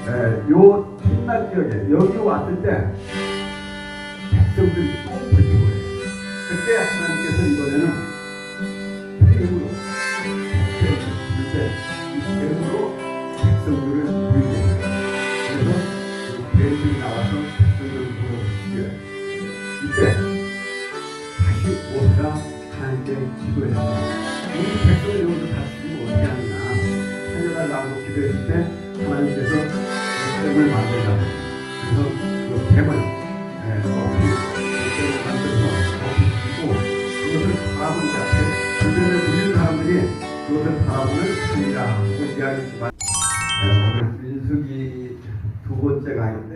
요 신라 지역에 여기 왔을 때 백성들이 꼭 불평을 해요. 그때 하나님께서 이번에는 뱀으로 뱀으로 백성들을 부리게 해요. 그래서 그 뱀들이 나와서 백성들을 물어보시죠. 이때 다시 오라 하나님께 기도했어요. 우리 백성을 여기서 다 죽이면 어떻게 하느냐 살려달라고 기도했을 때 하나님께서 뱀을 만들라고 그래서 그 뱀을 뱀을 만들어서 죽이고 그것을 바라보는 자 주변에 누리는 사람들이 그것을 바라보는 산이라고 이야기했지만 오늘 민수기 두 번째 강의인데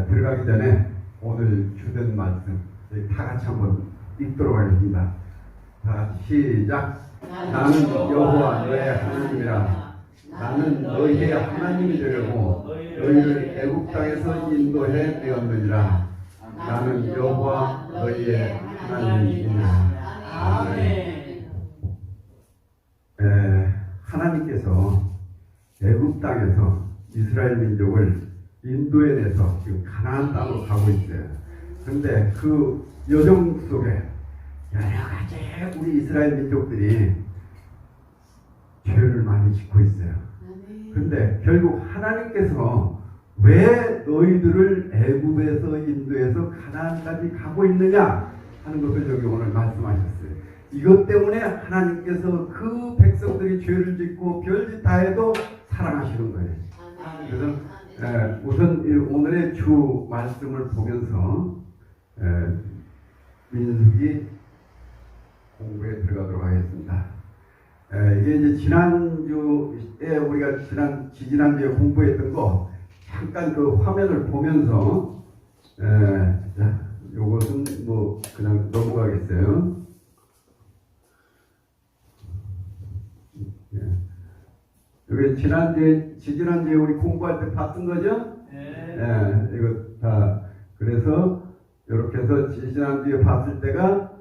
들어가기 전에 오늘 주된 말씀 다 같이 한번 읽도록 하겠습니다. 자, 시작. 나는 여호와 너의 하나님이라. 나는 너희의 하나님이 되려고 너희를 애국 땅에서 인도해 내었느니라. 나는 여호와 너희의 하나님이니라. 아멘. 하나님께서 애국 땅에서 이스라엘 민족을 인도해내서 지금 가나안 땅으로 가고 있어요. 그런데 그 여정 속에 여러 가지 우리 이스라엘 민족들이 죄를 많이 짓고 있어요. 그런데 결국 하나님께서 왜 너희들을 애굽에서 인도해서 가나안까지 가고 있느냐 하는 것을 여기 오늘 말씀하셨어요. 이것 때문에 하나님께서 그 백성들이 죄를 짓고 별짓 다 해도 사랑하시는 거예요. 그래서 우선 오늘의 주 말씀을 보면서 민수기 공부에 들어가도록 하겠습니다. 이게 이제 지난주에 우리가 지난주에 공부했던 거 잠깐 그 화면을 보면서 자, 요것은 뭐 그냥 넘어가겠어요. 여기 지난주에 우리 공부할 때 봤던 거죠? 네. 이거 다 그래서 이렇게 해서 지난주에 봤을 때가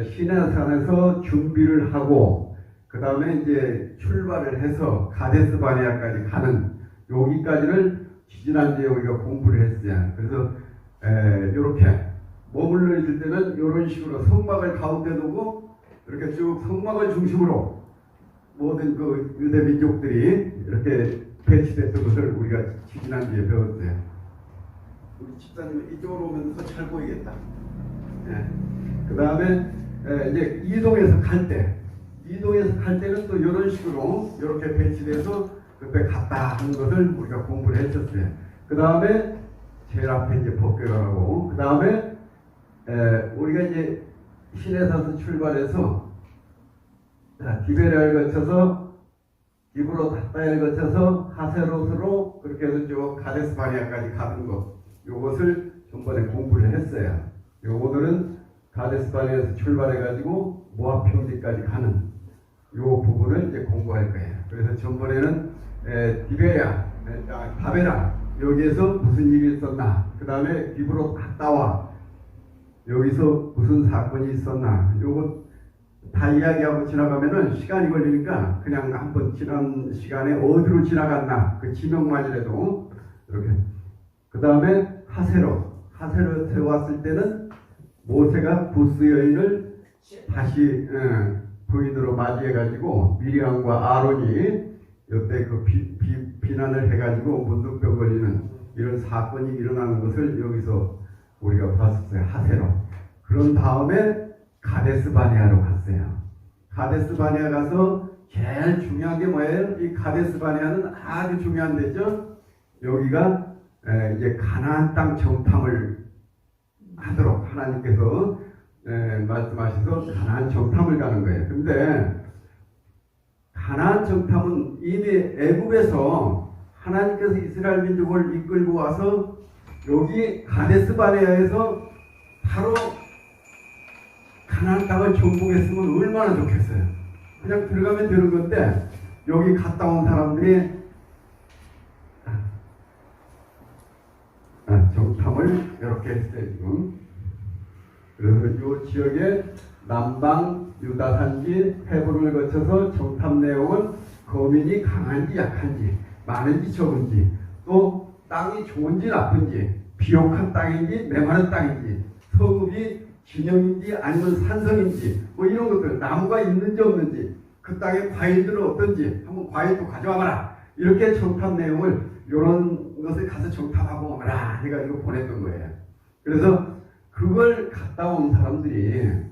시내산에서 준비를 하고 그 다음에 이제 출발을 해서 가데스 바네아까지 가는 여기까지를 지난주에 우리가 공부를 했어요. 그래서 이렇게 머물러 있을 때는 이런 식으로 성막을 가운데 두고 이렇게 쭉 성막을 중심으로 모든 그 유대 민족들이 이렇게 배치됐던 것을 우리가 지난주에 배웠어요. 우리 집사님 이쪽으로 오면 더 잘 보이겠다. 그 다음에 이제 이동해서 갈 때는 또 이런 식으로 이렇게 배치돼서 그때 갔다 하는 것을 우리가 공부를 했었어요. 그 다음에 제일 앞에 이제 법궤가고 그 다음에 우리가 이제 시내산에서 출발해서 디베랴를 거쳐서 기브롯 핫다야를 거쳐서 하세롯으로 그렇게 해서 쭉 가데스 바네아까지 가는 것 요것을 전번에 공부를 했어요. 오늘은 가데스 바네아에서 출발해가지고 모압 평지까지 가는 요 부분을 이제 공부할 거예요. 그래서 전번에는 디베랴, 다베라 여기에서 무슨 일이 있었나, 그 다음에 기브롯 핫다와 여기서 무슨 사건이 있었나 요것 다 이야기하고 지나가면은 시간이 걸리니까 그냥 한번 지난 시간에 어디로 지나갔나 그 지명만이라도 이렇게. 그 다음에 하세롯에 왔을 때는 모세가 부스 여인을 다시 부인으로 맞이해가지고 미리암과 아론이 이때 그 비난을 해가지고 문둥병 걸리는 이런 사건이 일어나는 것을 여기서 우리가 봤었어요. 하세롯. 그런 다음에 가데스 바네아로 갔어요. 가데스 바네아 가서 제일 중요한 게 뭐예요? 이 가데스 바네아는 아주 중요한 데죠. 여기가 이제 가나안 땅 정탐을 하도록 하나님께서 말씀하셔서 가나안 정탐을 가는 거예요. 근데 가나안 정탐은 이미 애굽에서 하나님께서 이스라엘 민족을 이끌고 와서 여기 가데스 바네아에서 바로 가나안 땅을 정복했으면 얼마나 좋겠어요. 그냥 들어가면 되는 건데 여기 갔다 온 사람들이 정탐을 이렇게 했어요. 지금. 그래서 이 지역의 남방 유다 산지 헤브론을 거쳐서 정탐 내용은 거민이 강한지 약한지 많은지 적은지 또 땅이 좋은지 나쁜지, 비옥한 땅인지 메마른 땅인지, 성읍이 진영인지 아니면 산성인지, 뭐 이런 것들, 나무가 있는지 없는지, 그 땅의 과일들은 어떤지 한번 과일도 가져와봐라. 이렇게 정탐 내용을 이런 것을 가서 정탐하고 오라 해가지고 보냈던 거예요. 그래서 그걸 갔다 온 사람들이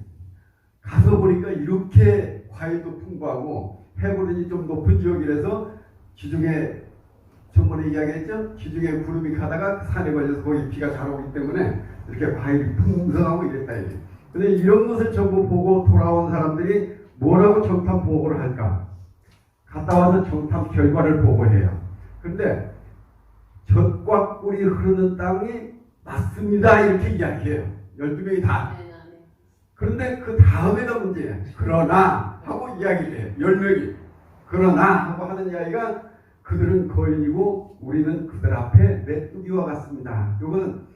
가서 보니까 이렇게 과일도 풍부하고 해부른이 좀 높은 지역이라서 기중에 전번에 이야기했죠? 기중에 구름이 가다가 산에 걸려서 거기 비가 잘 오기 때문에 이렇게 과일이 풍성하고 이랬다 이게. 근데 이런 것을 전부 보고 돌아온 사람들이 뭐라고 정탐 보고를 할까? 갔다 와서 정탐 결과를 보고해요. 근데 젖과 꿀이 흐르는 땅이 맞습니다 이렇게 이야기해요. 12명이 다. 그런데 그 다음에가 문제예요. 그러나 하고 이야기를 해요. 10명이. 그러나 하고 하는 이야기가 그들은 거인이고 우리는 그들 앞에 메뚜기와 같습니다. 이건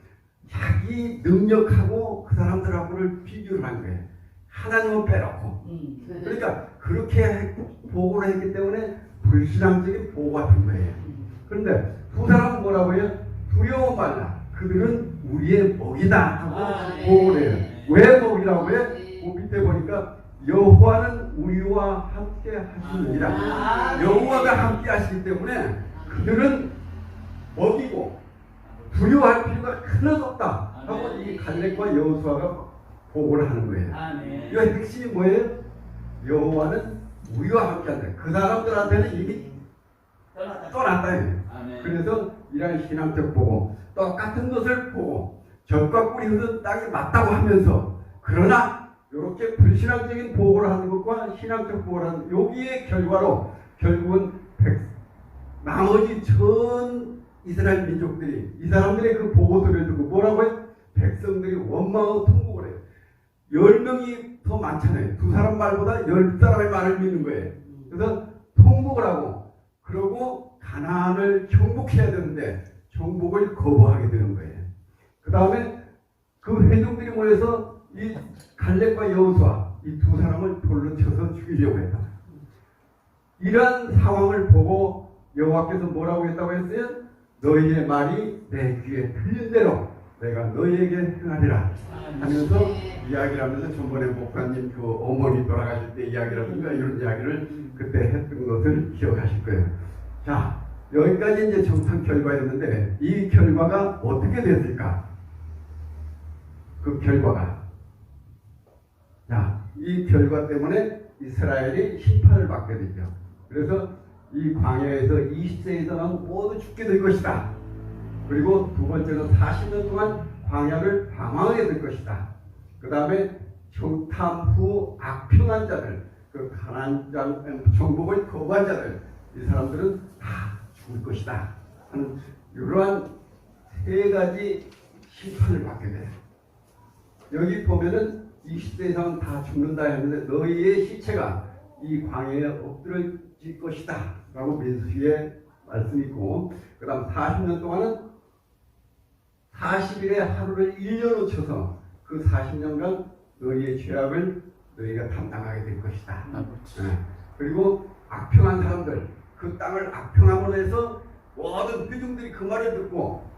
자기 능력하고 그 사람들하고를 비교를 한 거예요. 하나님은 빼놓고. 그러니까 그렇게 보고를 했기 때문에 불신앙적인 보고가 된 거예요. 그런데 두 사람은 뭐라고 해요? 두려워 말라. 그들은 우리의 먹이다 하고 보고를 해요. 왜 먹이라고 해요? 그 밑에 보니까 여호와는 우리와 함께 하시느니라. 여호와가 함께 하시기 때문에 그들은 먹이고 두려워할 필요가 하나도 없다 하고 이 갈렙과 여호수아가 보고를 하는 거예요. 이 핵심이 뭐예요? 여호와는 우리와 함께한다. 그 사람들한테는 이미 떠났다. 그래서 이러한 신앙적 보고 똑같은 것을 보고 젖과 꿀이 흐르는 땅이 맞다고 하면서 그러나 이렇게 불신앙적인 보고를 하는 것과 신앙적 보고를 하는 여기에 결과로 결국은 나머지 전 이스라엘 민족들이 이 사람들의 그 보고들을 듣고 뭐라고 해요? 백성들이 원망하고 통곡을 해요. 10명이 더 많잖아요. 두 사람 말보다 10사람의 말을 믿는 거예요. 그래서 통곡을 하고 그러고 가나안을 정복해야 되는데 정복을 거부하게 되는 거예요. 그 다음에 그 회중들이 모여서 이 갈렙과 여호수아 이 두 사람을 돌로 쳐서 죽이려고 했다. 이러한 상황을 보고 여호와께서 뭐라고 했다고 했어요? 너희의 말이 내 귀에 들린 대로 내가 너희에게 행하리라 하면서 이야기를 하면서 전번에 목사님 그 어머니 돌아가실 때 이야기라든가 이런 이야기를 그때 했던 것을 기억하실 거예요. 자, 여기까지 이제 정탐 결과였는데 이 결과가 어떻게 됐을까? 그 결과가 자, 이 결과 때문에 이스라엘이 심판을 받게 되죠. 그래서 이 광야에서 20세 이상은 모두 죽게 될 것이다. 그리고 두 번째는 40년 동안 광야를 방황하게 될 것이다. 그 다음에 정탐 후 악평한 자들, 그 가나안 정복을 거부한 자들, 이 사람들은 다 죽을 것이다 하는 이러한 세 가지 심판을 받게 돼요. 여기 보면은 20세 이상은 다 죽는다 했는데 너희의 시체가 이 광야에 엎드러질 것이다 라고 민수기에 말씀이 있고 그 다음 40년 동안은 40일의 하루를 1년으로 쳐서 그 40년간 너희의 죄악을 너희가 담당하게 될 것이다. 그리고 악평한 사람들 그 땅을 악평함으로 해서 모든 회중들이 그 말을 듣고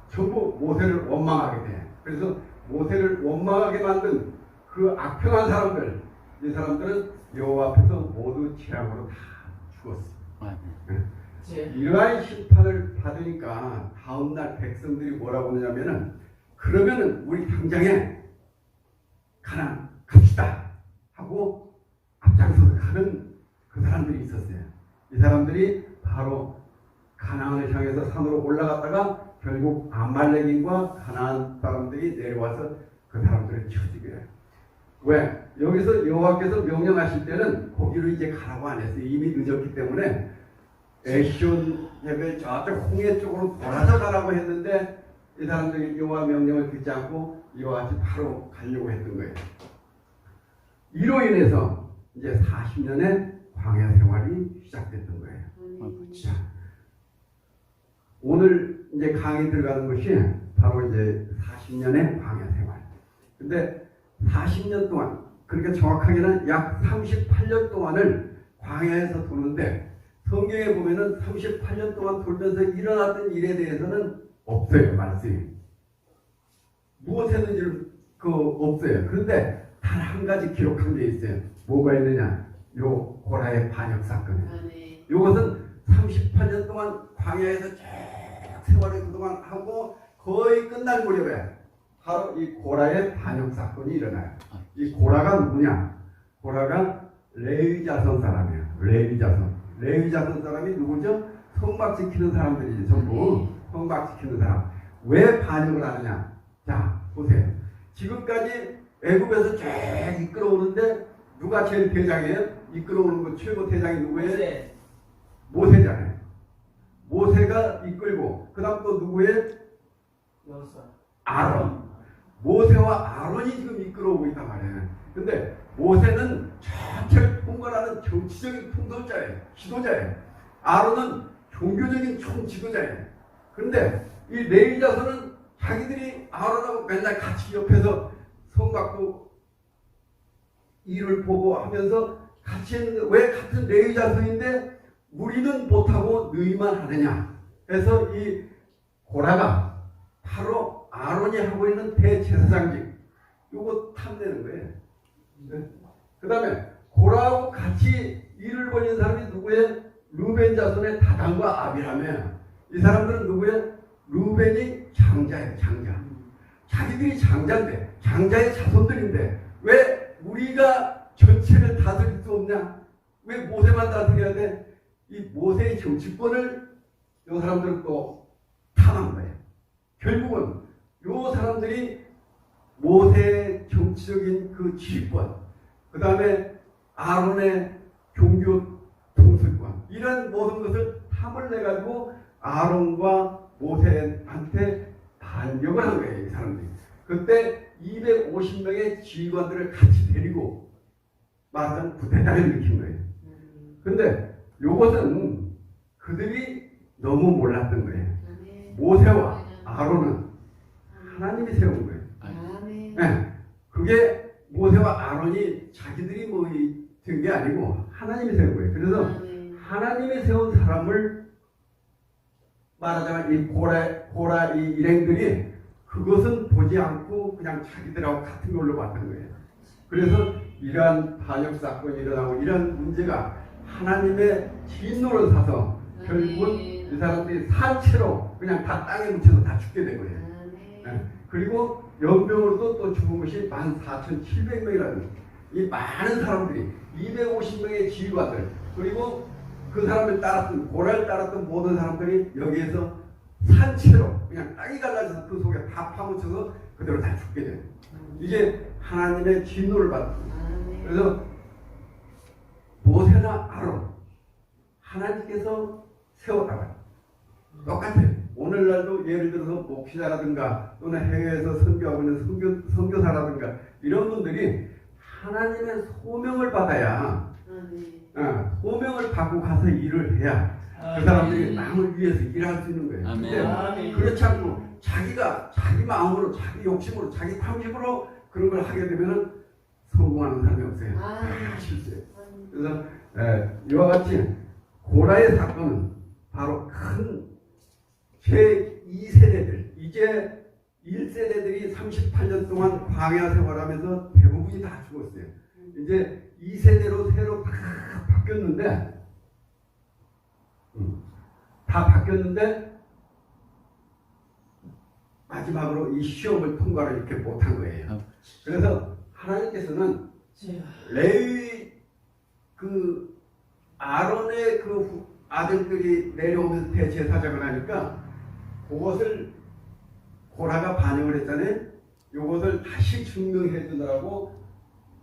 전부 모세를 원망하게 돼. 그래서 모세를 원망하게 만든 그 악평한 사람들 이 사람들은 여호와 앞에서 모두 재앙으로 다 죽었어. 이러한 심판을 받으니까 다음날 백성들이 뭐라고 하냐면은 그러면은 우리 당장에 가나안 갑시다 하고 앞장서서 가는 그 사람들이 있었어요. 이 사람들이 바로 가나안을 향해서 산으로 올라갔다가 결국 아말렉인과 가나안 사람들이 내려와서 그 사람들을 쳐죽여요. 왜? 여기서 여호와께서 명령하실 때는 거기로 이제 가라고 안 했어요. 이미 늦었기 때문에 에시온 해변 저쪽 홍해 쪽으로 돌아서 가라고 했는데 이 사람들이 여호와 명령을 듣지 않고 이와 같이 바로 가려고 했던 거예요. 이로 인해서 이제 40년의 광야 생활이 시작됐던 거예요. 자, 오늘 이제 강의 들어가는 것이 바로 이제 40년의 광야 생활. 근데 40년 동안, 그러니까 정확하게는 약 38년 동안을 광야에서 도는데 성경에 보면은 38년 동안 돌면서 일어났던 일에 대해서는 없어요, 말씀이. 무엇 했는지는 없어요. 그런데 단 한 가지 기록한 게 있어요. 뭐가 있느냐? 요 고라의 반역 사건이에요. 요것은 38년 동안 광야에서 쭉 생활을 그동안 하고 거의 끝날 무렵에 바로 이 고라의 반역 사건이 일어나요. 이 고라가 누구냐? 고라가 레위 자손 사람이에요. 레위 자손 사람이 누구죠? 성막 지키는 사람들이지. 전부 성막 지키는 사람. 왜 반역을 하느냐? 자, 보세요. 지금까지 애굽에서 쭉 이끌어오는데 누가 제일 대장이에요? 이끌어오는 거 최고 대장이 누구예요? 모세잖아요. 모세가 이끌고 그 다음 또 누구예요? 아론. 모세와 아론이 지금 이끌어오고 있단 말이에요. 근데 모세는 전체를 통괄하는 정치적인 통솔자예요. 지도자예요. 아론은 종교적인 총지도자예요. 그런데 이 레위 자손은 자기들이 아론하고 맨날 같이 옆에서 성막도 일을 보고 하면서 같이 했는데 왜 같은 레위 자손인데 우리는 못하고 너희만 하느냐. 그래서 이 고라가 바로 아론이 하고 있는 대제사장직 요거 탐내는 거예요. 네. 그 다음에 고라하고 같이 일을 벌인 사람이 누구예요? 루벤 자손의 다단과 아비라며. 이 사람들은 누구예요? 루벤이 장자예요. 장자. 자기들이 장자인데 장자의 자손들인데 왜 우리가 전체를 다스릴 수 없냐? 왜 모세만 다스려야 돼? 이 모세의 정치권을 이 사람들은 또 탐한 거예요. 결국은 이 사람들이 모세의 정치적인 그 지휘권, 그 다음에 아론의 종교 통솔권, 이런 모든 것을 탐을 내가지고 아론과 모세한테 반격을 한 거예요. 이 사람들이. 그때 250명의 지휘관들을 같이 데리고 말하자면 구태타를 일으킨 거예요. 근데 요것은 그들이 너무 몰랐던 거예요. 모세와 아론은 하나님이 세운 거예요. 네. 그게 모세와 아론이 자기들이 된 게 아니고 하나님이 세운 거예요. 그래서 하나님이 세운 사람을 말하자면 이 고라 이 일행들이 그것은 보지 않고 그냥 자기들하고 같은 걸로 봤던 거예요. 그래서 이러한 반역 사건이 일어나고 이런 문제가 하나님의 진노를 사서 결국은 이 사람들이 산채로 그냥 다 땅에 묻혀서 다 죽게 된 거예요. 네. 그리고 연병으로도 또 죽은 것이 14,700명이라는 이 많은 사람들이 250명의 지휘관들 그리고 그 사람을 따랐던 고라를 따랐던 모든 사람들이 여기에서 산채로 그냥 땅이 갈라져서 그 속에 다 파묻혀서 그대로 다 죽게 돼요. 이게 하나님의 진노를 받는 거예요. 그래서 모세나 아론 하나님께서 세웠다가 똑같아요. 오늘날도 예를 들어서 목시자라든가 또는 해외에서 선교하고 있는 선교사라든가 이런 분들이 하나님의 소명을 받아야 소명을 받고 가서 일을 해야 그 사람들이 남을 위해서 일할 수 있는 거예요. 근데 그렇지 않고 자기가 자기 마음으로 자기 욕심으로 자기 탐심으로 그런 걸 하게 되면 성공하는 사람이 없어요. 다 실수해요. 그래서 이와 같이 고라의 사건은 바로 큰 제2세대들 이제 1세대들이 38년 동안 광야 생활하면서 대부분이 다 죽었어요. 이제 2세대로 새로 다 바뀌었는데 마지막으로 이 시험을 통과를 이렇게 못한 거예요. 그래서 하나님께서는 레위 그 아론의 그 아들들이 내려오면서 대제사장을 하니까 그것을 고라가 반영을 했잖아요. 이것을 다시 증명해 주느라고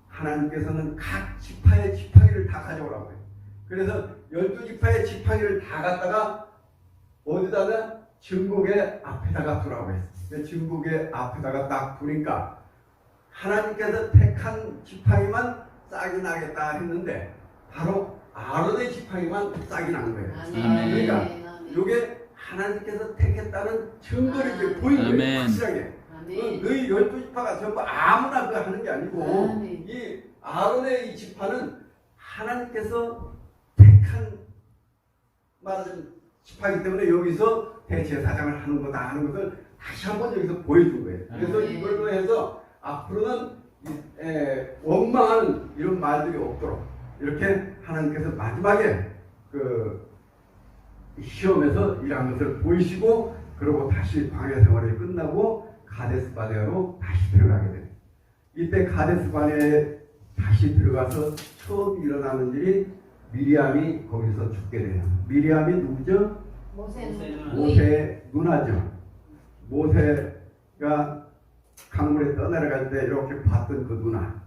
하나님께서는 각 지파의 다 가져오라고 해요. 그래서 12지파의 지팡이를 다 갖다가 어디다가 증국의 앞에다가 두라고 했어요. 증국의 앞에다가 딱 두니까 하나님께서 택한 지팡이만 싹이 나겠다 했는데 바로 아론의 지팡이만 싹이 난 거예요. 그러니까 이게 하나님께서 택했다는 증거를 이제 보인 거예요. 확실하게. 너희 12지파가 전부 아무나 그 하는 게 아니고 이 아론의 이 지파는 하나님께서 택한 말하자면 지파이기 때문에 여기서 대제사장을 하는 거다 하는 것을 다시 한번 여기서 보여준 거예요. 그래서 이걸로 해서 앞으로는 원망하는 이런 말들이 없도록 이렇게 하나님께서 마지막에 그 시험에서 이러한 것을 보이시고 그러고 다시 광야 생활이 끝나고 가데스 바네아로 다시 들어가게 돼요. 이때 가데스 바네아에 다시 들어가서 처음 일어나는 일이 미리암이 거기서 죽게 돼요. 미리암이 누구죠? 모세의 누나죠. 모세가 강물에 떠내려갈 때 이렇게 봤던 그 누나.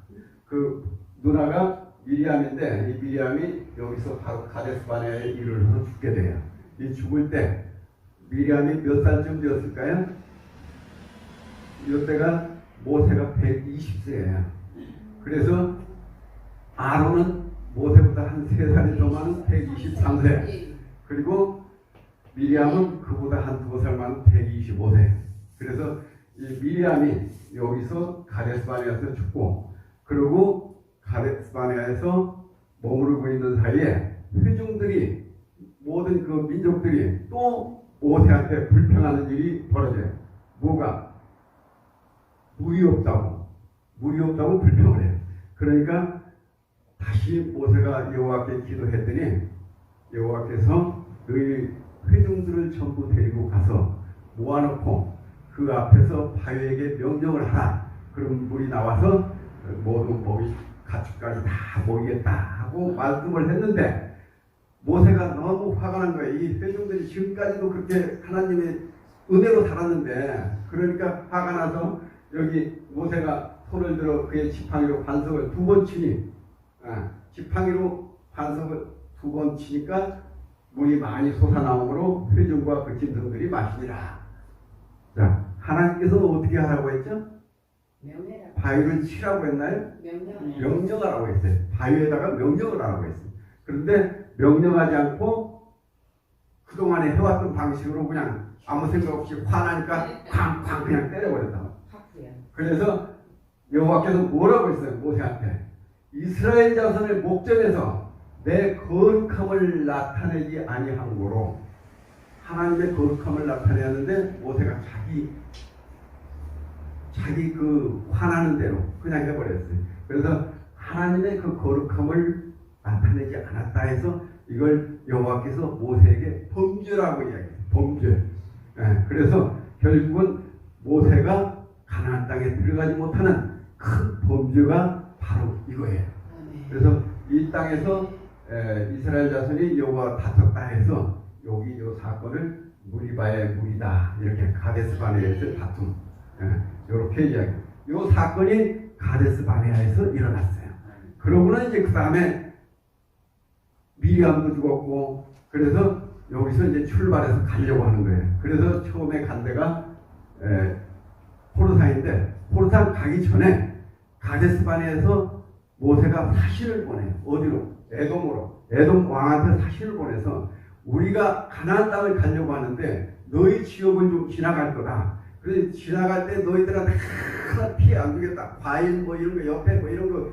그 누나가 미리암인데 이 미리암이 여기서 바로 가데스 바네아에 이르러서 죽게 돼요. 이 죽을 때 미리암이 몇 살쯤 되었을까요? 이때가 모세가 120세예요. 그래서 아론은 모세보다 한 3살이 더 많은 123세. 그리고 미리암은 그보다 한 2살 많은 125세. 그래서 이 미리암이 여기서 가데스 바네아에서 죽고 그리고 가데스 바네아에서 머무르고 있는 사이에 회중들이 모든 그 민족들이 또 모세한테 불평하는 일이 벌어져요. 뭐가? 물이 없다고 불평을 해요. 그러니까 다시 모세가 여호와께 기도했더니 여호와께서 너희 회중들을 전부 데리고 가서 모아놓고 그 앞에서 바위에게 명령을 하라. 그럼 물이 나와서 모든 먹이 가축까지 다 먹이겠다 하고 말씀을 했는데 모세가 너무 화가 난 거예요. 이 회중들이 지금까지도 그렇게 하나님의 은혜로 살았는데 그러니까 화가 나서 여기 모세가 손을 들어 그의 지팡이로 반석을 2번 치니 지팡이로 반석을 2번 치니까 물이 많이 솟아나오므로 회중과 그 짐승들이 마시니라. 자, 하나님께서는 어떻게 하라고 했죠? 바위를 치라고 했나요? 명령하라고 했어요. 바위에다가 명령을 하라고 했어요. 그런데 명령하지 않고 그동안에 해왔던 방식으로 그냥 아무 생각 없이 화나니까 쾅쾅 그냥 때려버렸다. 그래서 여호와께서 뭐라고 했어요? 모세한테 이스라엘 자손의 목전에서 내 거룩함을 나타내지 아니한 거로 하나님의 거룩함을 나타내었는데 모세가 자기 그 화나는 대로 그냥 해버렸어요. 그래서 하나님의 그 거룩함을 나타내지 않았다 해서 이걸 여호와께서 모세에게 범죄라고 이야기해요. 범죄. 그래서 결국은 모세가 가나안 땅에 들어가지 못하는 큰 범죄가 바로 이거예요. 그래서 이 땅에서 이스라엘 자손이 여호와 다퉜다 해서 여기 이 사건을 무리바의 무리다 이렇게 가데스 바네아에서 다툼 이렇게 이야기. 이 사건이 가데스 바네아에서 일어났어요. 그러고는 이제 그 다음에 미리암도 죽었고 그래서 여기서 이제 출발해서 가려고 하는 거예요. 그래서 처음에 간 데가 호르산인데 호르산 가기 전에 가데스 바네아에서 모세가 사신을 보내요. 어디로? 에돔으로. 에돔 왕한테 사신을 보내서 우리가 가나안 땅을 가려고 하는데 너희 지역을 좀 지나갈 거다. 그래서 지나갈 때 너희들한테 하나 피해 안 주겠다. 과일 뭐 이런 거 옆에 뭐 이런 거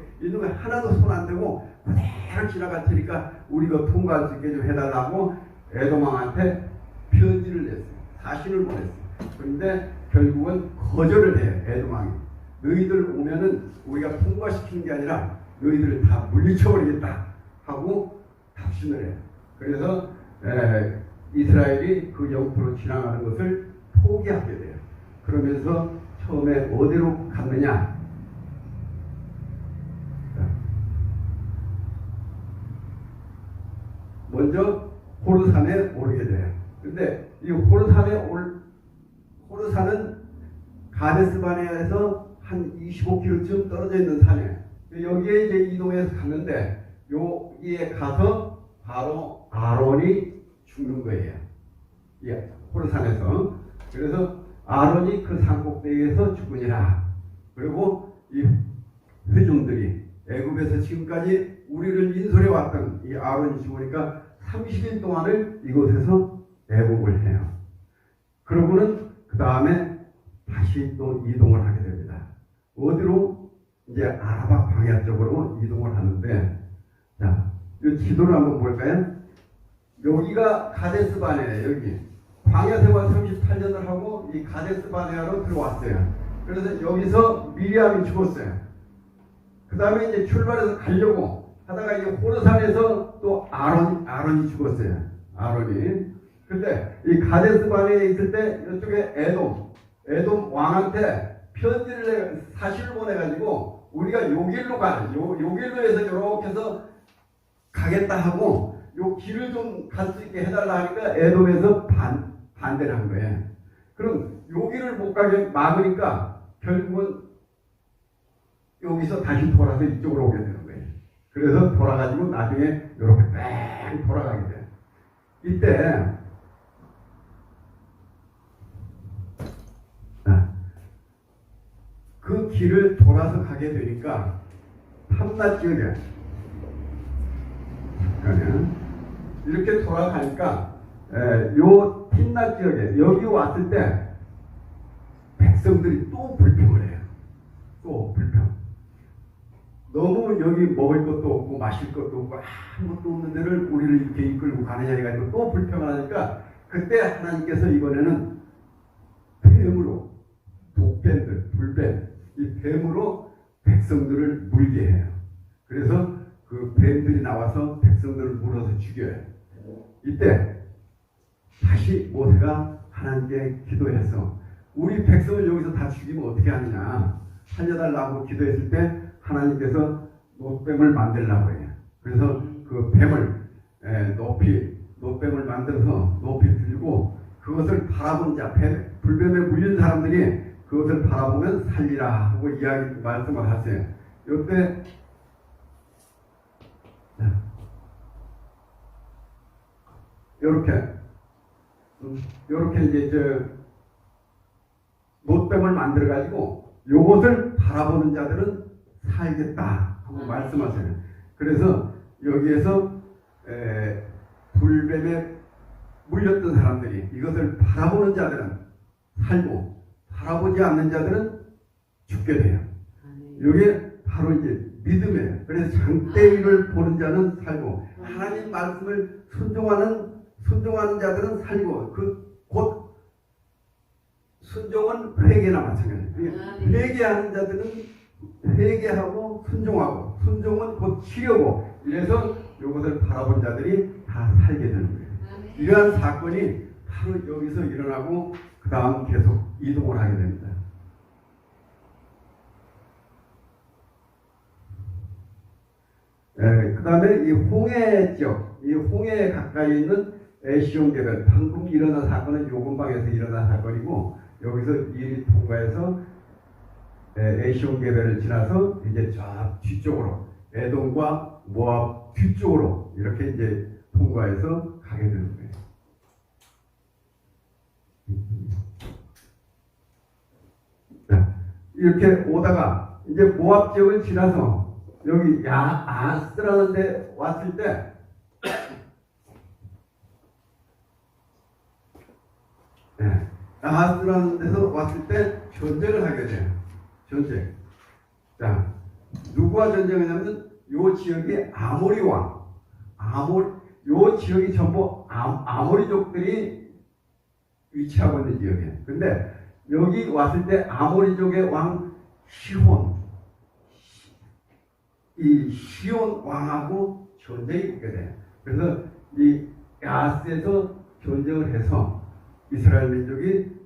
하나도 손 안 대고 그대로 지나갈 테니까 우리가 통과할 수 있게 좀 해달라고 에돔 왕한테 편지를 냈어요. 사신을 보냈어요. 그런데 결국은 거절을 해요. 에돔 왕이. 너희들 오면은 우리가 통과시키는 게 아니라 너희들을 다 물리쳐버리겠다 하고 답신을 해요. 그래서 이스라엘이 그 영토로 지나가는 것을 포기하게 돼요. 그러면서 처음에 어디로 갔느냐? 먼저 호르산에 오르게 돼요. 근데 이 호르산은 가데스 바네아에서 한 25km쯤 떨어져 있는 산이에요. 여기에 이제 이동해서 갔는데 여기에 가서 바로 아론이 죽는 거예요. 예, 호르산에서. 그래서 아론이 그 산꼭대기에서 죽으니라. 그리고 이 회중들이 애굽에서 지금까지 우리를 인솔해 왔던 이 아론이 죽으니까 30일 동안을 이곳에서 애국을 해요. 그러고는 그 다음에 다시 또 이동을 하게 됩니다. 어디로? 이제 아라바 광야 쪽으로 이동을 하는데, 자, 이 지도를 한번 볼까요? 여기가 가데스 바네예요. 여기 광야 생활 38년을 하고 이 가데스 바네아로 들어왔어요. 그래서 여기서 미리암이 죽었어요. 그 다음에 이제 출발해서 가려고 하다가 이제 호르산에서 또 아론이 죽었어요. 아론이. 근데 이 가데스 바네아에 있을 때 이쪽에 에돔 왕한테 편지를 사실을 보내가지고 우리가 요 길로 요 길로 해서 이렇게 해서 가겠다 하고 요 길을 좀 갈 수 있게 해달라 하니까 에돔에서 반대를 한 거예요. 그럼 요 길을 못 가게 막으니까 결국은 여기서 다시 돌아서 이쪽으로 오게 되는 거예요. 그래서 돌아가지고 나중에 이렇게 뺑 돌아가게 돼요. 이때 그 길을 돌아서 가게 되니까 탐나 지역에 이렇게 돌아가니까 요 틴나 지역에 여기 왔을 때 백성들이 또 불평을 해요. 또 불평. 너무 여기 먹을 것도 없고 마실 것도 없고 아무것도 없는 데를 우리를 이렇게 이끌고 가느냐 해가지고 또 불평을 하니까 그때 하나님께서 이번에는 뱀으로 독뱀들, 불뱀, 이 뱀으로 백성들을 물게 해요. 그래서 그 뱀들이 나와서 백성들을 물어서 죽여요. 이때 다시 모세가 하나님께 기도해서 우리 백성을 여기서 다 죽이면 어떻게 하느냐 살려달라고 기도했을 때 하나님께서 노뱀을 만들라고 해요. 그래서 그 뱀을 노뱀을 만들어서 높이 들고 그것을 바라본 자, 불뱀에 물린 사람들이 그것을 바라보면 살리라 하고 말씀을 하세요. 이때 요렇게 이제 노뱀을 만들어 가지고 요것을 바라보는 자들은 살겠다 하고 말씀하세요. 그래서 여기에서 불뱀에 물렸던 사람들이 이것을 바라보는 자들은 살고 바라보지 않는 자들은 죽게 돼요. 이게 바로 이제 믿음이에요. 그래서 장대일을 보는 자는 살고 하나님 말씀을 순종하는 자들은 살고 곧 순종은 회개나 마찬가지예요. 회개하는 자들은 회개하고 순종하고 순종은 곧 치료고 이래서 이것을 바라본 자들이 다 살게 되는 거예요. 이러한 사건이 바로 여기서 일어나고 그 다음 계속 이동을 하게 됩니다. 그 다음에 이 홍해 지역, 이 홍해에 가까이 있는 에시온개별, 방금 일어난 사건은 요 근방에서 일어난 사건이고 여기서 일이 통과해서 에시온개별을 지나서 이제 저 뒤쪽으로 에돔과 모압 뒤쪽으로 이렇게 이제 통과해서 가게 되는 거예요. 이렇게 오다가 이제 모압 지역을 지나서 여기 야하스라는 데 왔을 때 야하스라는 데서 왔을 때 전쟁을 하게 돼요. 전쟁. 자, 누구와 전쟁하냐면 요 지역이 아모리 왕. 요 지역이 전부 아모리족들이 위치하고 있는 지역이에요. 근데 여기 왔을 때 아모리족의 왕 이 시온 왕하고 전쟁이 붙게 돼요. 그래서 이 야스에서 전쟁을 해서 이스라엘 민족이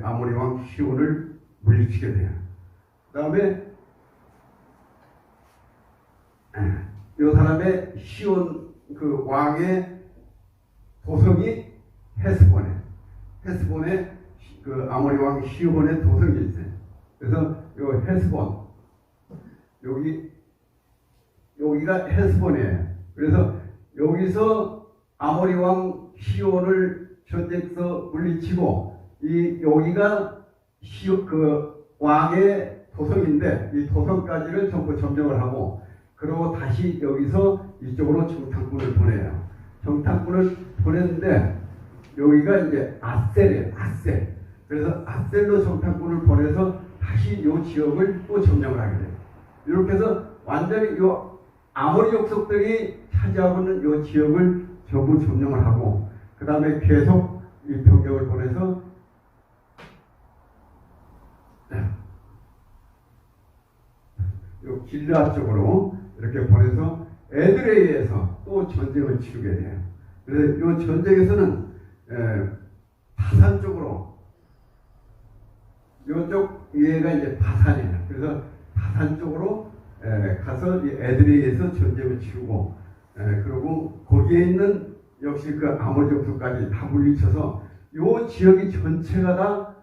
아모리 왕 시온을 물리치게 돼요. 그 다음에 이 사람의 시온 그 왕의 도성이 헤스본에 그 아모리 왕 시온의 도성이 있어요. 그래서 요 헤스본 여기가 헤스본이에요. 그래서 여기서 아모리 왕 시온을 전쟁에서 물리치고 여기가 그 왕의 도성인데 이 도성까지를 전부 점령을 하고 그리고 다시 여기서 이쪽으로 정탐꾼을 보내요. 정탐꾼을 보냈는데 여기가 이제 아셀이에요. 아셀. 그래서 아셀로 정탐꾼을 보내서 다시 이 지역을 또 점령을 하게 돼요. 이렇게 해서 완전히 이 아모리 족속들이 차지하고 있는 이 지역을 전부 점령을 하고 그 다음에 계속 이 병력을 보내서 요 길르앗 쪽으로 이렇게 보내서 에드레이에서 또 전쟁을 치르게 돼요. 그래서 이 전쟁에서는 바산 쪽으로 이쪽 위에가 이제 바산이에요. 그래서 바산 쪽으로 가서 이 에드레이에서 전쟁을 치르고 그리고 거기에 있는 역시 그 아모리 족속까지 다 물리쳐서 요 지역이 전체가 다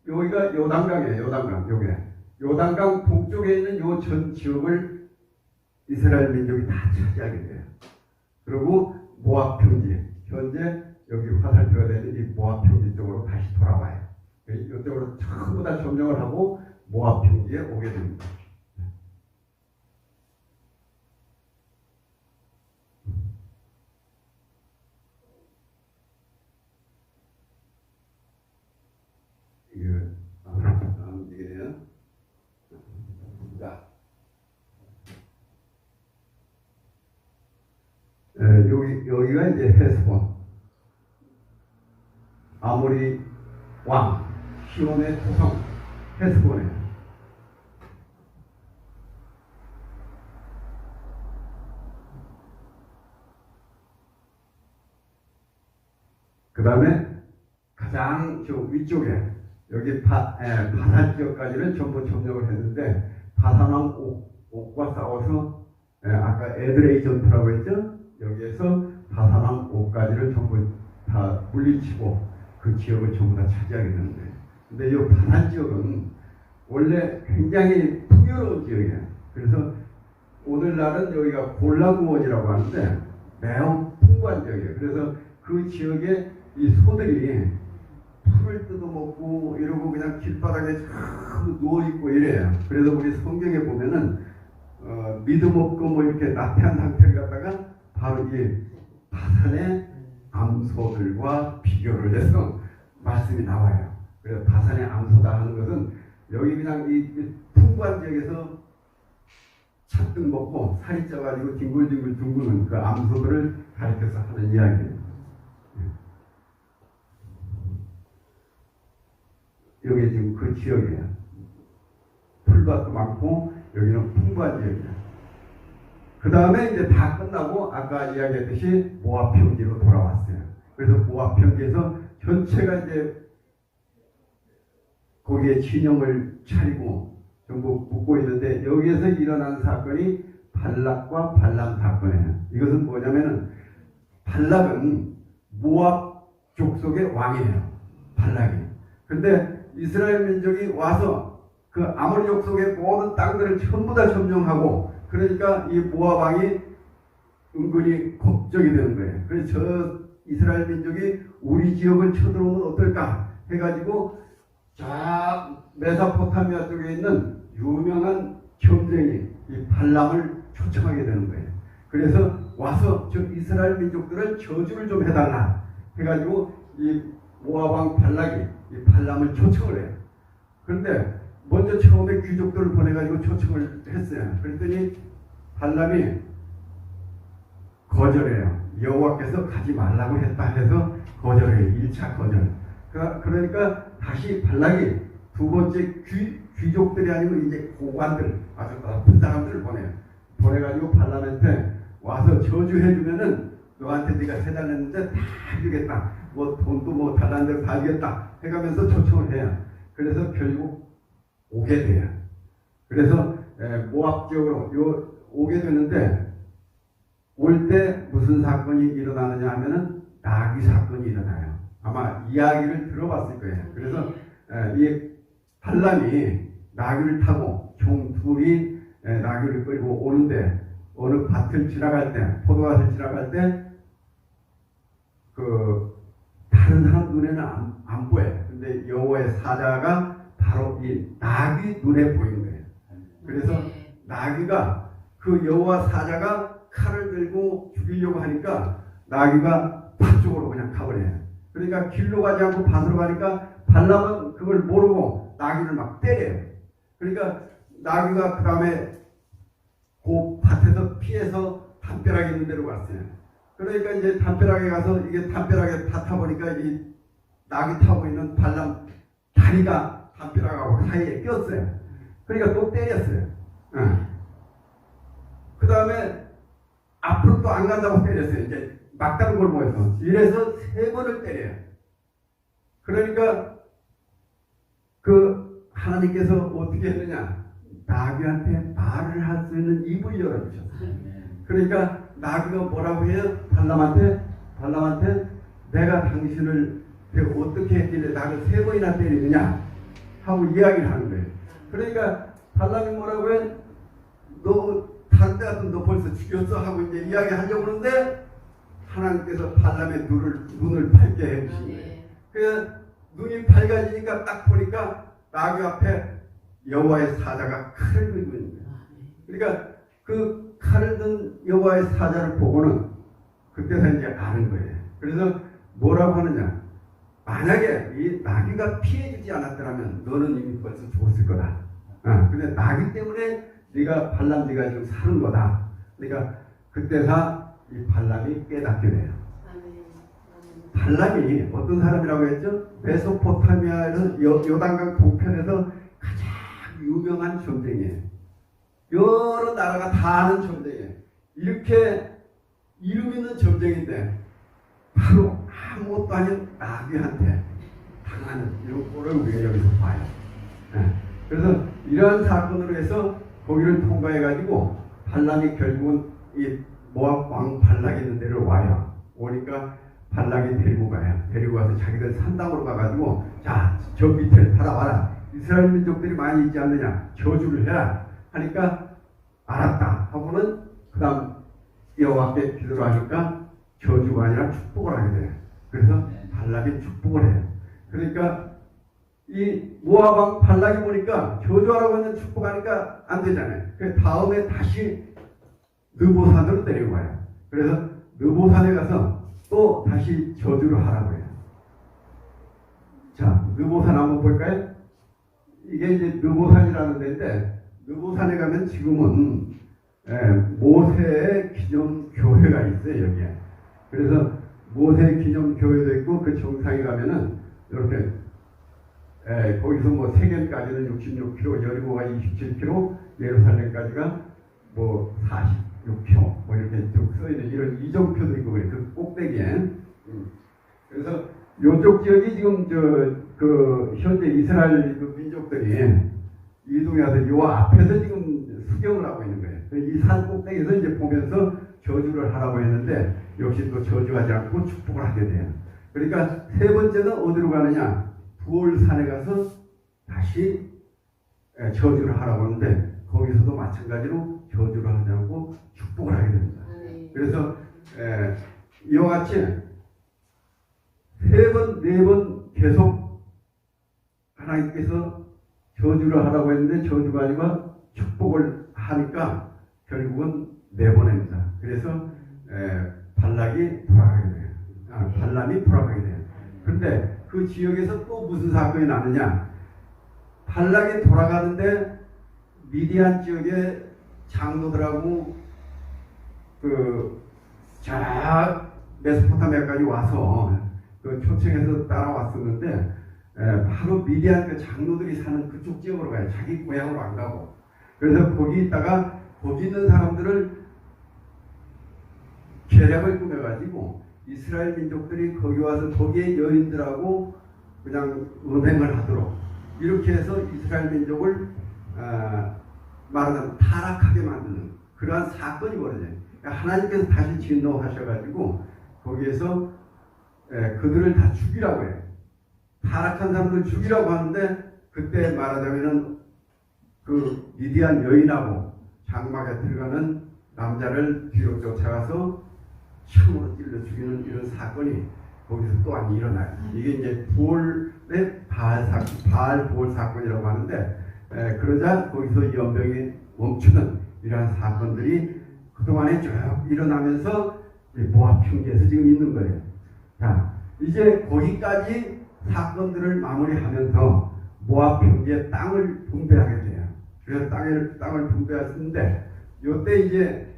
여기가 요단강이에요. 요단강 요게 요단강 북쪽에 있는 요 전 지역을 이스라엘 민족이 다 차지하게 돼요. 그리고 모압 평지 현재 여기 화살표가 되는 이 모압 평지 쪽으로 다시 돌아와요. 이쪽으로 전부 다 점령을 하고 모압 평지에 오게 됩니다. 여기가 이제 헤스본 아모리 왕 시온의 토성 헤스본이에요. 그 다음에 가장 저 위쪽에 여기 바산 지역까지는 전부 점령을 했는데 바산왕 옥과 싸워서 아까 에드레이 전투라고 했죠. 여기에서 바산왕 옥까지를 전부 다 물리치고 그 지역을 전부 다 차지하게 되는 거예요. 근데 이 바산 지역은 원래 굉장히 풍요로운 지역이에요. 그래서 오늘날은 여기가 골라구원이라고 하는데 매우 풍부한 지역이에요. 그래서 그 지역에 이 소들이 풀을 뜯어먹고 이러고 그냥 길바닥에 누워있고 이래요. 그래서 우리 성경에 보면은 믿음 없고 뭐 이렇게 나태한 상태를 갖다가 바로 이 바산의 암소들과 비교를 해서 말씀이 나와요. 그래서 바산의 암소다 하는 것은 여기 그냥 이 풍부한 지역에서 잔뜩 먹고 살이 쪄가지고 뒹굴뒹굴 둥그는 그 암소들을 가리켜서 하는 이야기예요. 여기 지금 그 지역이에요. 풀밭도 많고 여기는 풍부한 지역이에요. 그 다음에 이제 다 끝나고 아까 이야기했듯이 모압 평지로 돌아왔어요. 그래서 모압 평지에서 전체가 이제 거기에 진영을 차리고 전부 붙고 있는데 여기에서 일어난 사건이 발락과 발람 사건이에요. 이것은 뭐냐면은 발락은 모압 족속의 왕이에요. 발락이. 근데 이스라엘 민족이 와서 그 아모리 족속의 모든 땅들을 전부 다 점령하고 그러니까 이 모압 왕이 은근히 걱정이 되는 거예요. 그래서 저 이스라엘 민족이 우리 지역을 쳐들어오면 어떨까 해가지고 저 메소포타미아 쪽에 있는 유명한 점쟁이 이 발람을 초청하게 되는 거예요. 그래서 와서 저 이스라엘 민족들은 저주를 좀 해달라 해가지고 이 모압 왕 발락이 이 발람을 초청을 해요. 그런데 먼저 처음에 귀족들을 보내가지고 초청을 했어요. 그랬더니 발람이 거절해요. 여호와께서 가지 말라고 했다 해서 거절해요. 1차 거절. 그러니까 다시 발락이 두 번째 귀족들이 아니고 이제 고관들, 아주 나쁜 사람들을 보내요. 보내가지고 발람한테 와서 저주해주면은 너한테 네가 세 달 냈는데 다 해주겠다. 뭐 돈도 뭐 달라는 대로 다 주겠다. 해가면서 초청을 해요. 그래서 결국 오게 돼요. 그래서 모압 지역으로 오게 되는데 올 때 무슨 사건이 일어나느냐 하면은 나귀 사건이 일어나요. 아마 이야기를 들어봤을 거예요. 그래서 이 발람이 나귀를 타고 종 둘이 나귀를 끌고 오는데 어느 밭을 지나갈 때 포도밭을 지나갈 때 그 다른 사람 눈에는 안 보여요. 근데 여호와의 사자가 바로 이 나귀 눈에 보이는 거예요. 그래서 나귀가 그 여호와 사자가 칼을 들고 죽이려고 하니까 나귀가 밭 쪽으로 그냥 가버려요. 그러니까 길로 가지 않고 밭으로 가니까 발람은 그걸 모르고 나귀를 막 때려요. 그러니까 나귀가 그 다음에 그 밭에서 피해서 담벼락에 있는 데로 갔어요. 그러니까 이제 담벼락에 가서 이게 담벼락에 다 타보니까 이 낙이 타고 있는 발람 다리가 담벼락하고 사이에 꼈어요. 그러니까 또 때렸어요. 그 다음에 앞으로 또 안 간다고 때렸어요. 이제 막다른 골목에서. 이래서 3번을 때려요. 그러니까 그 하나님께서 어떻게 했느냐. 나귀한테 말을 할 수 있는 입을 열어주셨어요. 그러니까 나귀가 뭐라고 해요? 발람한테 내가 당신을 어떻게 했길래 나를 3번이나 때리느냐 하고 이야기를 하는 거예요. 그러니까 발람이 뭐라고 해? 너 다른 데 같은 너 벌써 죽였어 하고 이제 이야기 하려고 그러는데 하나님께서 발람의 눈을 밝게 해주신 거예요. 그래서 눈이 밝아지니까 딱 보니까 나귀 앞에 여호와의 사자가 칼을 들고 있는 거예요. 그러니까 그 칼을 든 여호와의 사자를 보고는 그때서 이제 아는 거예요. 그래서 뭐라고 하느냐. 만약에 이 나귀가 피해주지 않았더라면 너는 이미 벌써 죽었을 거다. 근데 나귀 때문에 발람네가 지금 사는 거다. 그러니까 그때서 이 발람이 깨닫게 돼요. 발람이 어떤 사람이라고 했죠? 메소포타미아에서 요단강 동편에서 가장 유명한 점쟁이에요. 여러 나라가 다 아는 점쟁이에요. 이렇게 이름 있는 점쟁인데 바로 아무것도 아닌 나귀한테 당하는 이런 꼴을 우리가 여기서 봐요. 그래서 이러한 사건으로 해서 거기를 통과해가지고 발락이 결국은 이 모압 왕 발락이 있는 데를 와요. 오니까 발락이 데리고 가요. 데리고 와서 자기들 산당으로 가가지고 자, 저 밑에 바라봐라. 이스라엘 민족들이 많이 있지 않느냐. 저주를 해라. 하니까 알았다 하고는 그 다음 여호와께 기도를 하니까 저주가 아니라 축복을 하게 돼요. 그래서 발락이 축복을 해요. 그러니까 이 모압 왕 발락이 보니까 저주하라고 하는 축복하니까 안 되잖아요. 그 다음에 다시 느보산으로 데리고 가요. 그래서 느보산에 가서 또 다시 저주를 하라고 해요. 자, 느보산 한번 볼까요? 이게 이제 느보산이라는 데인데 느보산에 가면 지금은 모세의 기념교회가 있어요. 여기에. 그래서 모세의 기념교회도 있고 그 정상에 가면은 이렇게 거기서 뭐 세겜까지는 66km, 여리고가 27km, 예루살렘까지가 뭐 46km, 뭐 이렇게 쭉 써있는 이런 이정표도 있고 그래. 그 꼭대기에. 그래서 이쪽 지역이 지금 그 현재 이스라엘 그 민족들이 이동해 와서 요 앞에서 지금 수경을 하고 있는 거예요. 이 산 꼭대기에서 이제 보면서 저주를 하라고 했는데 역시 또 저주하지 않고 축복을 하게 돼요. 그러니까 3번째는 어디로 가느냐? 부올산에 가서 다시 저주를 하라고 하는데 거기서도 마찬가지로 저주를 하지 않고 축복을 하게 됩니다. 그래서 이와 같이 3번, 4번 계속 하나님께서 저주를 하라고 했는데 저주가 아니라 축복을 하니까 결국은 4번입니다. 그래서 발락이 돌아가게 돼요. 발람이 돌아가게 돼요. 그런데 그 지역에서 또 무슨 사건이 나느냐? 발락이 돌아가는데 미디안 지역의 장로들하고 메소포타미아까지 와서 그 초청해서 따라왔었는데 바로 미디안 그 장로들이 사는 그쪽 지역으로 가요. 자기 고향으로 안 가고. 그래서 거기 있다가 거기 있는 사람들을 계략을 꾸며가지고 이스라엘 민족들이 거기 와서 거기에 여인들하고 그냥 음행을 하도록 이렇게 해서 이스라엘 민족을 말하자면 타락하게 만드는 그러한 사건이 벌어져요. 그러니까 하나님께서 다시 진노하셔가지고 거기에서 그들을 다 죽이라고 해요. 타락한 사람들 죽이라고 하는데 그때 말하자면은 그 미디안 여인하고 장막에 들어가는 남자를 뒤로 쫓아가서 참으로 찔러 죽이는 이런 사건이 거기서 또한 일어나요. 이게 이제 부올의 바알 부올 사건이라고 하는데 그러자 거기서 연병이 멈추는 이러한 사건들이 그동안에 쭉 일어나면서 모압 평지에서 지금 있는 거예요. 자, 이제 거기까지 사건들을 마무리하면서 모압 평지의 땅을 분배하게 돼요. 그래서 땅을 분배하시는데 이때 이제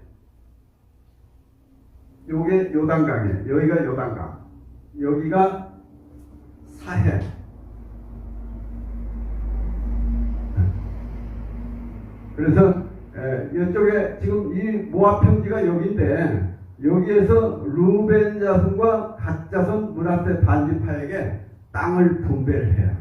요게 요단강이에요. 여기가 요단강, 여기가 사해. 그래서 이쪽에 지금 이 모압 평지가 여기인데, 여기에서 루벤 자손과 갓 자손 므낫세 반지파에게 땅을 분배를 해요.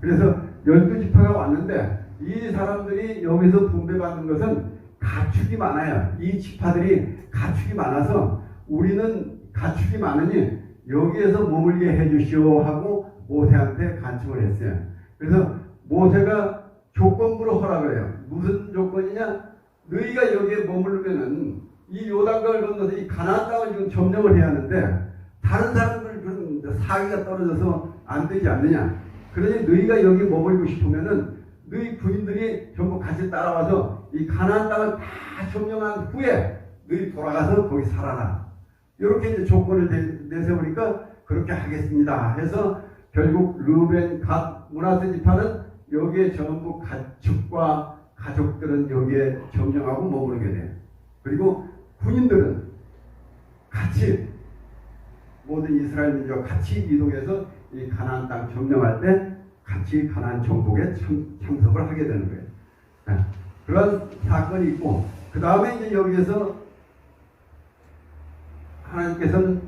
그래서 12지파가 왔는데, 이 사람들이 여기서 분배받는 것은 가축이 많아요. 이 지파들이 가축이 많아서 우리는 가축이 많으니 여기에서 머물게 해주시오 하고 모세한테 간청을 했어요. 그래서 모세가 조건부로 허락을 해요. 무슨 조건이냐? 너희가 여기에 머무르면은 이 요단강을 건너서 이 가나안 땅을 지금 점령을 해야 하는데, 다른 사람들 그런 사기가 떨어져서 안 되지 않느냐? 그러니 너희가 여기 머물고 싶으면은 너희 군인들이 전부 같이 따라와서 이 가나안 땅을 다 점령한 후에 너희 돌아가서 거기 살아라. 이렇게 이제 조건을 내세우니까 그렇게 하겠습니다 해서 결국 르우벤, 갓, 므낫세 지파는 여기에 전부 가축과 가족들은 여기에 점령하고 머무르게 돼요. 그리고 군인들은 같이 모든 이스라엘 민족과 같이 이동해서 이 가나안 땅 점령할 때 같이 가나안 정복에 참석을 하게 되는 거예요. 네. 그런 사건이 있고, 그 다음에 이제 여기에서 하나님께서는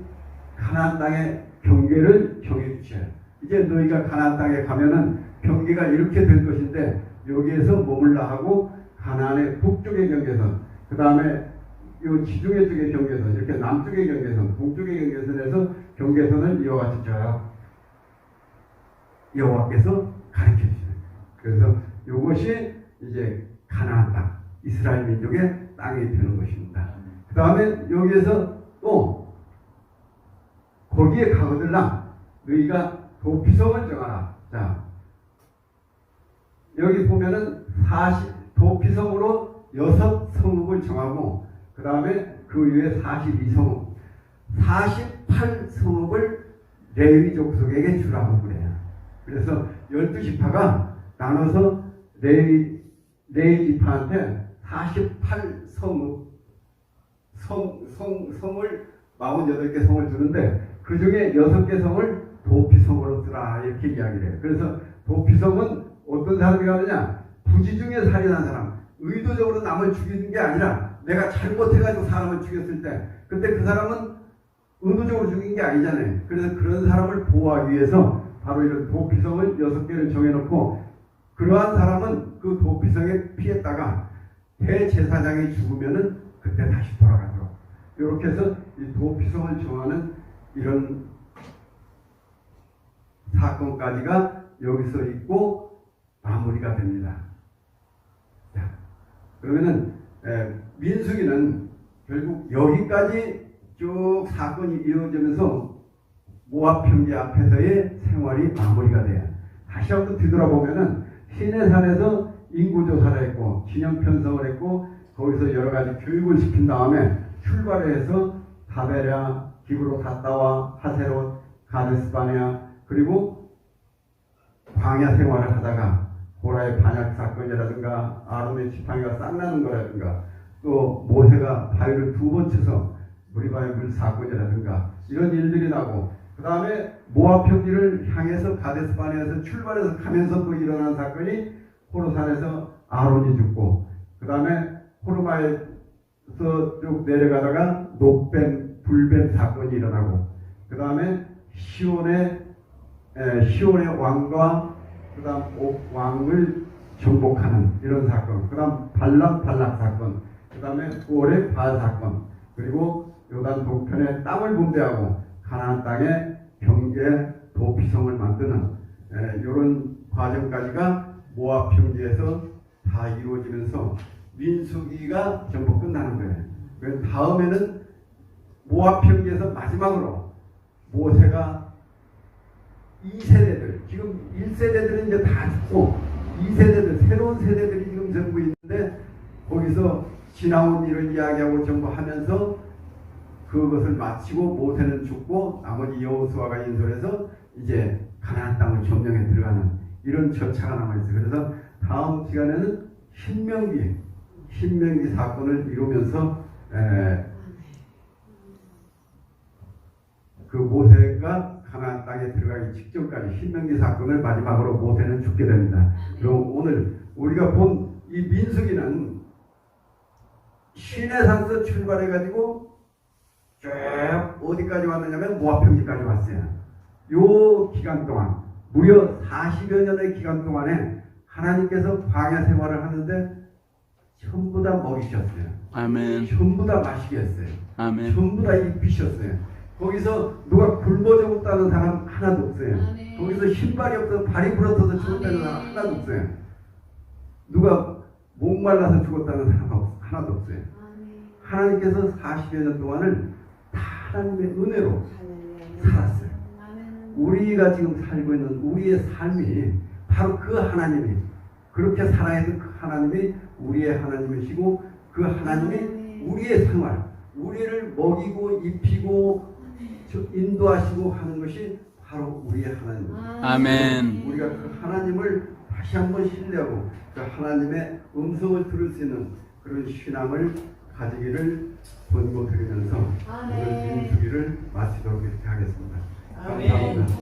가나안 땅의 경계를 정해 주셔요. 이제 너희가 가나안 땅에 가면은 경계가 이렇게 될 것인데, 여기에서 머물라 하고 가나안의 북쪽의 경계선, 그 다음에 이 지중해 쪽의 경계선, 이렇게 남쪽의 경계선, 동쪽의 경계선에서 경계선을 이와 같이 쭉 여호와께서 가르쳐 주시는. 그래서 이것이 이제 가나안 땅, 이스라엘 민족의 땅이 되는 것입니다. 그 다음에 여기에서 또 거기에 가거들라 너희가 도피성을 정하라. 자, 여기 보면은 도피성으로 6성읍을 정하고, 그 다음에 그 위에 42성읍, 48성읍을 레위 족속에게 주라고 그래요. 그래서 12지파가 나눠서 레위 지파한테 48성읍, 성을 48개 성을 주는데, 그 중에 6개 성을 도피성으로 쓰라 이렇게 이야기를 해요. 그래서 도피성은 어떤 사람이 가느냐? 부지 중에 살인한 사람, 의도적으로 남을 죽이는 게 아니라 내가 잘못해가지고 사람을 죽였을 때, 그때 그 사람은 의도적으로 죽인 게 아니잖아요. 그래서 그런 사람을 보호하기 위해서 바로 이런 도피성을 6개를 정해놓고, 그러한 사람은 그 도피성에 피했다가 대제사장이 죽으면은 그때 다시 돌아가도록, 이렇게 해서 이 도피성을 정하는 이런 사건까지가 여기서 있고 마무리가 됩니다. 자, 그러면은 민수기는 결국 여기까지 쭉 사건이 이어지면서 모압 평지 앞에서의 생활이 마무리가 돼요. 다시 한번 뒤돌아보면은 시내산에서 인구조사를 했고 진영 편성을 했고, 거기서 여러 가지 교육을 시킨 다음에 출발을 해서 다베랴, 기브로 갔다와 하세롯, 가데스바네아, 그리고 광야 생활을 하다가 고라의 반역 사건이라든가 아론의 지팡이가 쌍나는 거라든가, 또 모세가 바위를 2번 쳐서 무리바의 물 사건이라든가 이런 일들이 나고, 그 다음에 모압 평지를 향해서 가데스바네아에서 출발해서 가면서 또 일어난 사건이 호르산에서 아론이 죽고, 그 다음에 호르마에서 쭉 내려가다가 녹뱀, 불뱀 사건이 일어나고, 그 다음에 시온의 왕과 그 다음 옥 왕을 정복하는 이런 사건, 그 다음 발락 사건, 그 다음에 골의 발 사건, 그리고 요단 동편에 땅을 분배하고 가나안 땅에 경계 도피성을 만드는 이런 과정까지가 모압 평지에서 다 이루어지면서 민수기가 전부 끝나는 거예요. 그래서 다음에는 모압 평지에서 마지막으로 모세가 2세대들, 지금 1세대들은 이제 다 죽고 2세대들, 새로운 세대들이 지금 전부 있는데, 거기서 지나온 일을 이야기하고 전부 하면서 그것을 마치고 모세는 죽고 나머지 여호수아가 인솔해서 이제 가나안 땅을 점령해 들어가는 이런 절차가 남아있어요. 그래서 다음 시간에는 신명기 사건을 이루면서 그 모세가 가나안 땅에 들어가기 직전까지 신명기 사건을 마지막으로 모세는 죽게 됩니다. 그럼 오늘 우리가 본 이 민수기는 시내산에서 출발해가지고 쭉 어디까지 왔느냐면 모압 평지까지 왔어요. 요 기간 동안 무려 40여 년의 기간 동안에 하나님께서 광야 생활을 하는데 전부 다 먹이셨어요. 아멘. 전부 다 마시게 했어요. 아멘. 전부 다 입히셨어요. 거기서 누가 굶어 죽었다는 사람 하나도 없어요. 아멘. 거기서 신발이 없어서 발이 부러져서 죽었다는 사람 하나도 없어요. 누가 목말라서 죽었다는 사람 하나도 없어요. 하나님께서 40여 년 동안을 다 하나님의 은혜로 살았어요. 우리가 지금 살고 있는 우리의 삶이 바로 그 하나님이 그렇게 살아야 그 하나님이 우리의 하나님이시고 그 하나님이 우리의 생활, 우리를 먹이고 입히고 인도하시고 하는 것이 바로 우리의 하나님입니다. 아멘. 우리가 그 하나님을 다시 한번 신뢰하고 그 하나님의 음성을 들을 수 있는 그런 신앙을 가지기를 권고드리면서 오늘 민수기를 마치도록 이렇게 하겠습니다. 감사합니다.